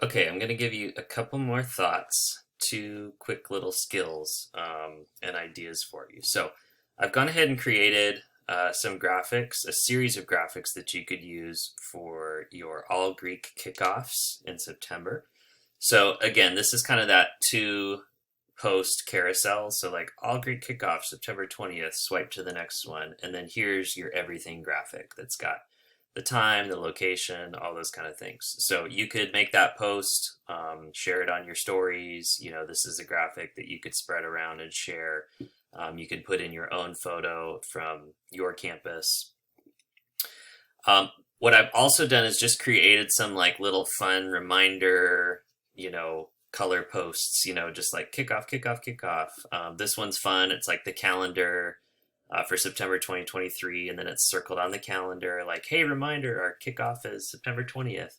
Okay, I'm going to give you a couple more thoughts, two quick little skills and ideas for you. So, I've gone ahead and created some graphics, a series of graphics that you could use for your all Greek kickoffs in September. So, again, this is kind of that two post carousel. So, like all Greek kickoff, September 20th, swipe to the next one. And then here's your everything graphic that's got the time, the location, all those kind of things. So you could make that post, share it on your stories. You know, this is a graphic that you could spread around and share. You could put in your own photo from your campus. What I've also done is just created some like little fun reminder, color posts, just like kickoff, kickoff, kickoff. This one's fun. It's like the calendar for September 2023, and then it's circled on the calendar like, hey, reminder, our kickoff is September 20th.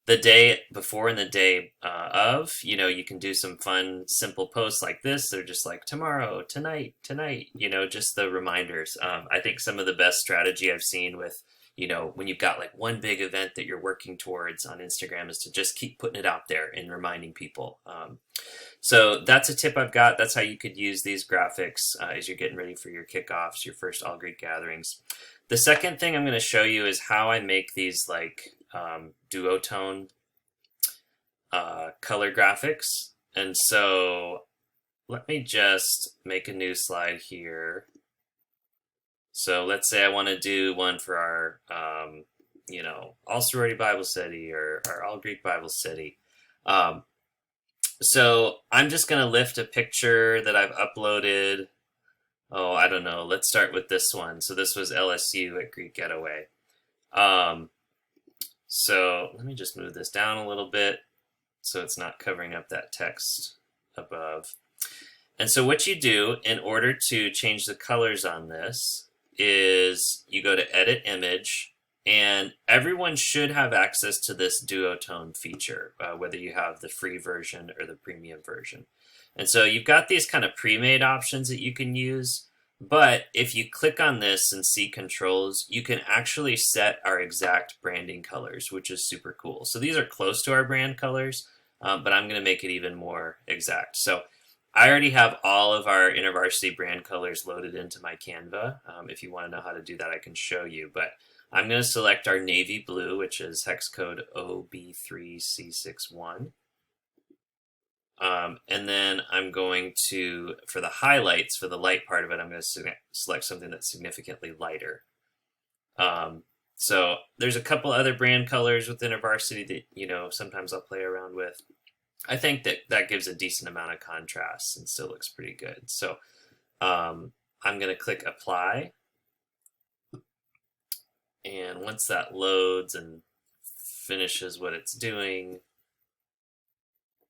The day before and the day of, you can do some fun, simple posts like this. They're just like tomorrow, tonight, just the reminders. I think some of the best strategy I've seen with, when you've got like one big event that you're working towards on Instagram is to just keep putting it out there and reminding people. So that's a tip I've got. That's how you could use these graphics as you're getting ready for your kickoffs, your first all Greek gatherings. The second thing I'm going to show you is how I make these like duotone color graphics. And so let me just make a new slide here. So let's say I want to do one for our, all sorority Bible study or our all Greek Bible study. So I'm just going to lift a picture that I've uploaded. Oh, I don't know. Let's start with this one. So this was LSU at Greek Getaway. So let me just move this down a little bit so it's not covering up that text above. And so what you do in order to change the colors on this is you go to Edit Image, and everyone should have access to this duotone feature, whether you have the free version or the premium version. And so you've got these kind of pre-made options that you can use, but if you click on this and see controls, you can actually set our exact branding colors, which is super cool. So these are close to our brand colors, but I'm going to make it even more exact. So I already have all of our InterVarsity brand colors loaded into my Canva. If you want to know how to do that, I can show you. But I'm going to select our navy blue, which is hex code OB3C61. And then I'm going to, for the highlights, for the light part of it, I'm going to select something that's significantly lighter. So there's a couple other brand colors within InterVarsity that, sometimes I'll play around with. I think that gives a decent amount of contrast and still looks pretty good. So I'm going to click Apply. And once that loads and finishes what it's doing,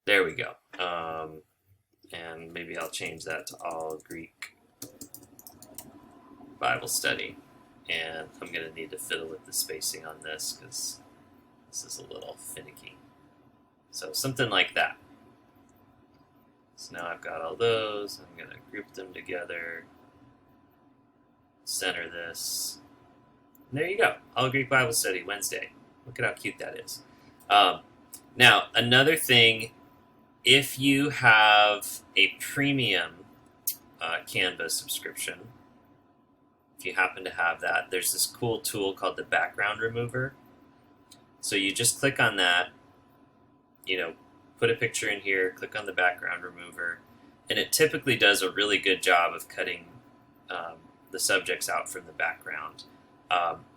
there we go. And maybe I'll change that to all Greek Bible study. And I'm going to need to fiddle with the spacing on this because this is a little finicky. So something like that. So now I've got all those. I'm going to group them together. Center this. And there you go. All Greek Bible Study, Wednesday. Look at how cute that is. Now, another thing, if you have a premium Canva subscription, if you happen to have that, there's this cool tool called the background remover. So you just click on that, put a picture in here, click on the background remover, and it typically does a really good job of cutting the subjects out from the background.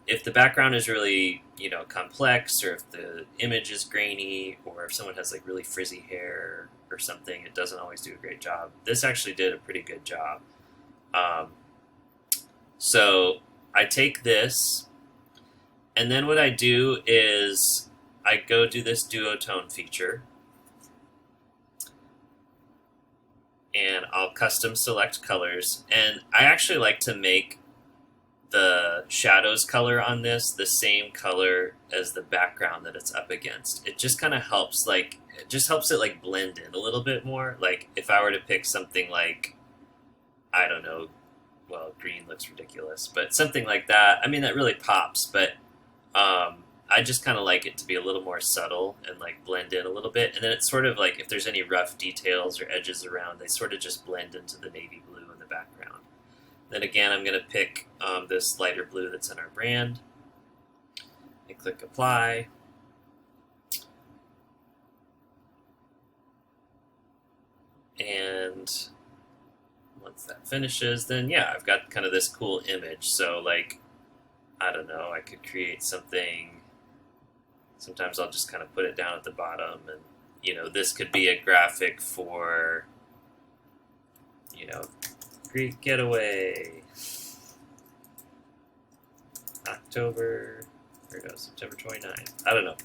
If the background is really, complex, or if the image is grainy, or if someone has like really frizzy hair or something, it doesn't always do a great job. This actually did a pretty good job. So I take this, and then what I do is I go do this duotone feature, and I'll custom select colors. And I actually like to make the shadows color on this the same color as the background that it's up against. It just kind of helps, it like blend in a little bit more. Like if I were to pick something like, I don't know, well, green looks ridiculous, but something like that, I mean, that really pops. But I just kind of like it to be a little more subtle and like blend in a little bit. And then it's sort of like if there's any rough details or edges around, they sort of just blend into the navy blue in the background. Then again, I'm going to pick this lighter blue that's in our brand and click apply. And once that finishes, then yeah, I've got kind of this cool image. So like, I don't know, I could create something. Sometimes I'll just kind of put it down at the bottom, and this could be a graphic for Greek getaway, October, or no, September 29th. I don't know.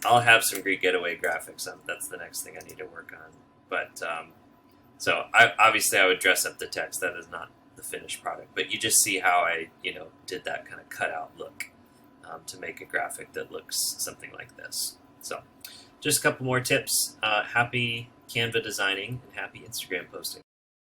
I'll have some Greek getaway graphics. That's the next thing I need to work on. But so I would dress up the text. That is not the finished product, but you just see how I did that kind of cutout look to make a graphic that looks something like this. So just a couple more tips. Happy Canva designing and happy Instagram posting.